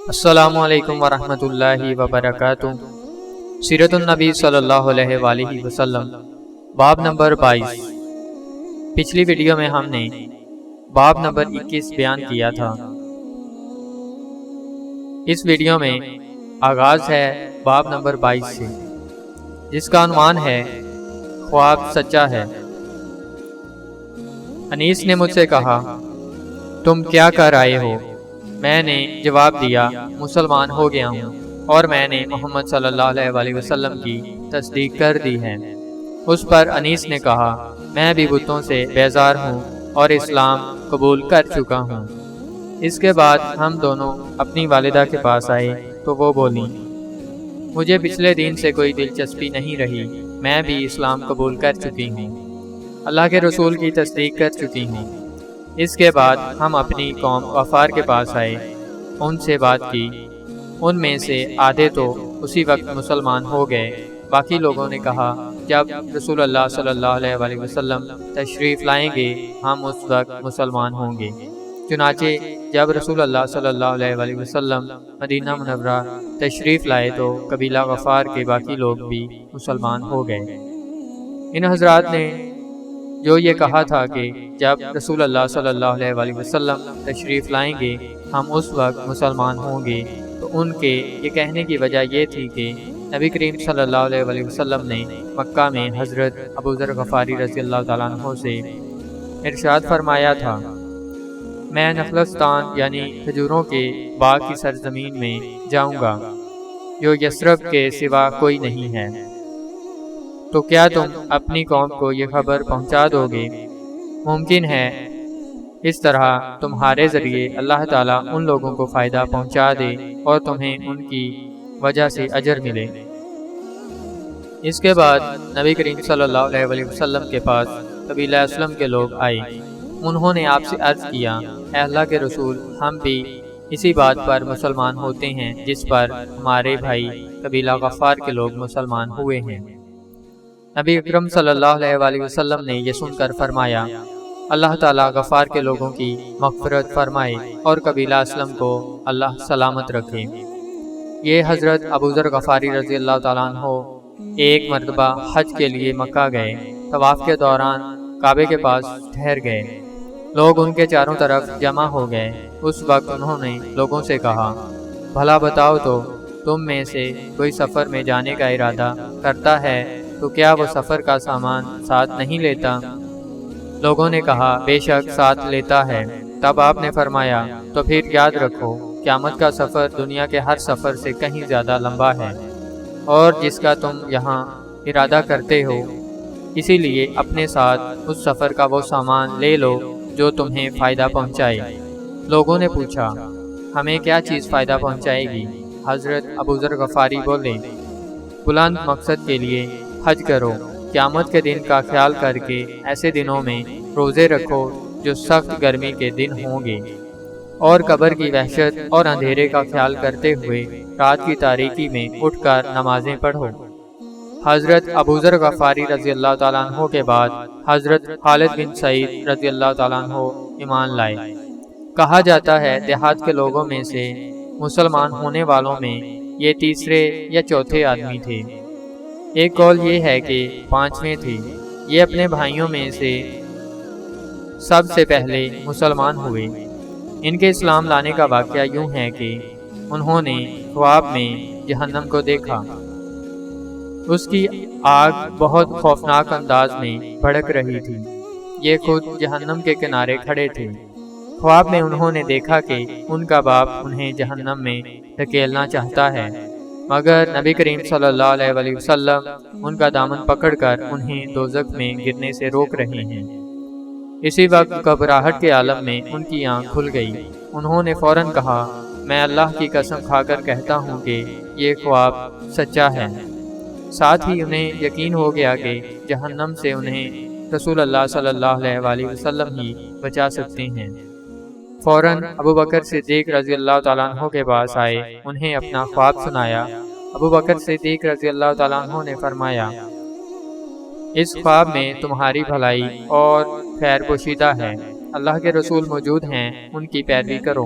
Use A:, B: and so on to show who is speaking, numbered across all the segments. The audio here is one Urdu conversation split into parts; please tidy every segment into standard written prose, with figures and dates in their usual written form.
A: السلام علیکم ورحمۃ اللہ وبرکاتہ۔ سیرت النبی صلی اللہ علیہ وآلہ وسلم، باب نمبر 22۔ پچھلی ویڈیو میں ہم نے باب نمبر 21 بیان کیا تھا۔ اس ویڈیو میں آغاز ہے باب نمبر 22 سے، جس کا عنوان ہے خواب سچا ہے۔ انیس نے مجھ سے کہا، تم کیا کر آئے ہو؟ میں نے جواب دیا، مسلمان ہو گیا ہوں اور میں نے محمد صلی اللہ علیہ وآلہ وسلم کی تصدیق کر دی ہے۔ اس پر انیس نے کہا، میں بھی بتوں سے بیزار ہوں اور اسلام قبول کر چکا ہوں۔ اس کے بعد ہم دونوں اپنی والدہ کے پاس آئے تو وہ بولیں، مجھے پچھلے دن سے کوئی دلچسپی نہیں رہی، میں بھی اسلام قبول کر چکی ہوں، اللہ کے رسول کی تصدیق کر چکی ہوں۔ اس کے بعد ہم اپنی قوم غفار کے پاس آئے، ان سے بات کی۔ ان میں سے آدھے تو اسی وقت مسلمان ہو گئے، باقی لوگوں نے کہا، جب رسول اللہ صلی اللہ علیہ وآلہ وسلم تشریف لائیں گے ہم اس وقت مسلمان ہوں گے۔ چنانچہ جب رسول اللہ صلی اللہ علیہ وآلہ وسلم مدینہ منورہ تشریف لائے تو قبیلہ غفار کے باقی لوگ بھی مسلمان ہو گئے۔ ان حضرات نے جو یہ کہا تھا کہ جب رسول اللہ صلی اللہ علیہ وآلہ وسلم تشریف لائیں گے ہم اس وقت مسلمان ہوں گے، تو ان کے یہ کہنے کی وجہ یہ تھی کہ نبی کریم صلی اللہ علیہ وآلہ وسلم نے مکہ میں حضرت ابوذر غفاری رضی اللہ تعالیٰ عنہ سے ارشاد فرمایا تھا، میں نخلستان یعنی کھجوروں کے باغ کی سرزمین میں جاؤں گا جو یثرب کے سوا کوئی نہیں ہے، تو کیا تم اپنی قوم کو یہ خبر پہنچا دو گے؟ ممکن ہے اس طرح تمہارے ذریعے اللہ تعالیٰ ان لوگوں کو فائدہ پہنچا دے اور تمہیں ان کی وجہ سے اجر ملے۔ اس کے بعد نبی کریم صلی اللہ علیہ وآلہ وسلم کے پاس قبیلہ اسلم کے لوگ آئے۔ انہوں نے آپ سے عرض کیا، اے اللہ کے رسول، ہم بھی اسی بات پر مسلمان ہوتے ہیں جس پر ہمارے بھائی قبیلہ غفار کے لوگ مسلمان ہوئے ہیں۔ نبی اکرم صلی اللہ علیہ وآلہ وسلم نے یہ سن کر فرمایا، اللہ تعالیٰ غفار کے لوگوں کی مغفرت فرمائے اور قبیلہ اسلم کو اللہ سلامت رکھے۔ یہ حضرت ابوذر غفاری رضی اللہ تعالیٰ عنہ ایک مرتبہ حج کے لیے مکہ گئے۔ طواف کے دوران کعبے کے پاس ٹھہر گئے، لوگ ان کے چاروں طرف جمع ہو گئے۔ اس وقت انہوں نے لوگوں سے کہا، بھلا بتاؤ تو تم میں سے کوئی سفر میں جانے کا ارادہ کرتا ہے تو کیا وہ سفر کا سامان ساتھ نہیں لیتا؟ لوگوں نے کہا، بے شک ساتھ لیتا ہے۔ تب آپ نے فرمایا، تو پھر یاد رکھو، قیامت کا سفر دنیا کے ہر سفر سے کہیں زیادہ لمبا ہے، اور جس کا تم یہاں ارادہ کرتے ہو، اسی لیے اپنے ساتھ اس سفر کا وہ سامان لے لو جو تمہیں فائدہ پہنچائے۔ لوگوں نے پوچھا، ہمیں کیا چیز فائدہ پہنچائے گی؟ حضرت ابوذر غفاری بولے، بلند مقصد کے لیے حج کرو، قیامت کے دن کا خیال کر کے ایسے دنوں میں روزے رکھو جو سخت گرمی کے دن ہوں گے، اور قبر کی وحشت اور اندھیرے کا خیال کرتے ہوئے رات کی تاریکی میں اٹھ کر نمازیں پڑھو۔ حضرت ابوذر غفاری رضی اللہ تعالیٰ عنہ کے بعد حضرت خالد بن سعید رضی اللہ تعالیٰ عنہ ایمان لائے۔ کہا جاتا ہے دیہات کے لوگوں میں سے مسلمان ہونے والوں میں یہ تیسرے یا چوتھے آدمی تھے، ایک قول یہ ہے کہ پانچویں تھے۔ یہ اپنے بھائیوں میں سے سب سے پہلے مسلمان ہوئے۔ ان کے اسلام لانے کا واقعہ یوں ہے کہ انہوں نے خواب میں جہنم کو دیکھا، اس کی آگ بہت خوفناک انداز میں بھڑک رہی تھی، یہ خود جہنم کے کنارے کھڑے تھے۔ خواب میں انہوں نے دیکھا کہ ان کا باپ انہیں جہنم میں دھکیلنا چاہتا ہے، مگر نبی کریم صلی اللہ علیہ وآلہ وسلم ان کا دامن پکڑ کر انہیں دوزخ میں گرنے سے روک رہے ہیں۔ اسی وقت گھبراہٹ کے عالم میں ان کی آنکھ کھل گئی۔ انہوں نے فوراً کہا، میں اللہ کی قسم کھا کر کہتا ہوں کہ یہ خواب سچا ہے۔ ساتھ ہی انہیں یقین ہو گیا کہ جہنم سے انہیں رسول اللہ صلی اللہ علیہ وآلہ وسلم ہی بچا سکتے ہیں۔ فوراً ابو بکر صدیق رضی اللہ تعالیٰ عنہ کے پاس آئے، انہیں اپنا خواب سنایا۔ ابو بکر صدیق رضی اللہ تعالیٰ عنہ نے فرمایا، اس خواب میں تمہاری بھلائی اور خیر پوشیدہ ہے، اللہ کے رسول موجود ہیں، ان کی پیروی کرو۔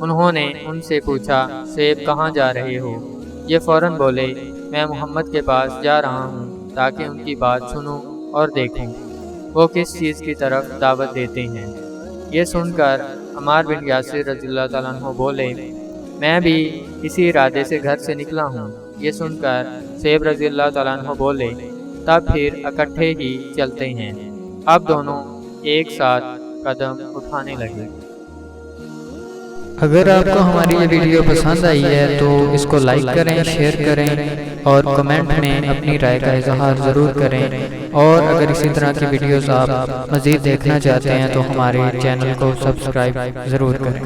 A: انہوں نے ان سے پوچھا سیب کہاں جا رہے ہو؟ یہ فوراً بولے میں محمد کے پاس جا رہا ہوں تاکہ ان کی بات سنوں اور دیکھوں وہ کس چیز کی طرف دعوت دیتے ہیں۔ یہ سن کر عمار بن یاسر رضی اللہ تعالیٰ عنہ بولے میں بھی اسی ارادے سے گھر سے نکلا ہوں۔ یہ سن کر سیب رضی اللہ تعالیٰ عنہ بولے تب پھر اکٹھے ہی چلتے ہیں۔ اب دونوں ایک ساتھ قدم اٹھانے لگے۔
B: اگر آپ کو ہماری یہ ویڈیو پسند آئی ہے تو اس کو لائک کریں، شیئر کریں اور کمنٹ میں اپنی رائے کا اظہار ضرور کریں، اور اگر اسی طرح کی ویڈیوز آپ مزید دیکھنا چاہتے ہیں تو ہمارے چینل کو سبسکرائب ضرور کریں۔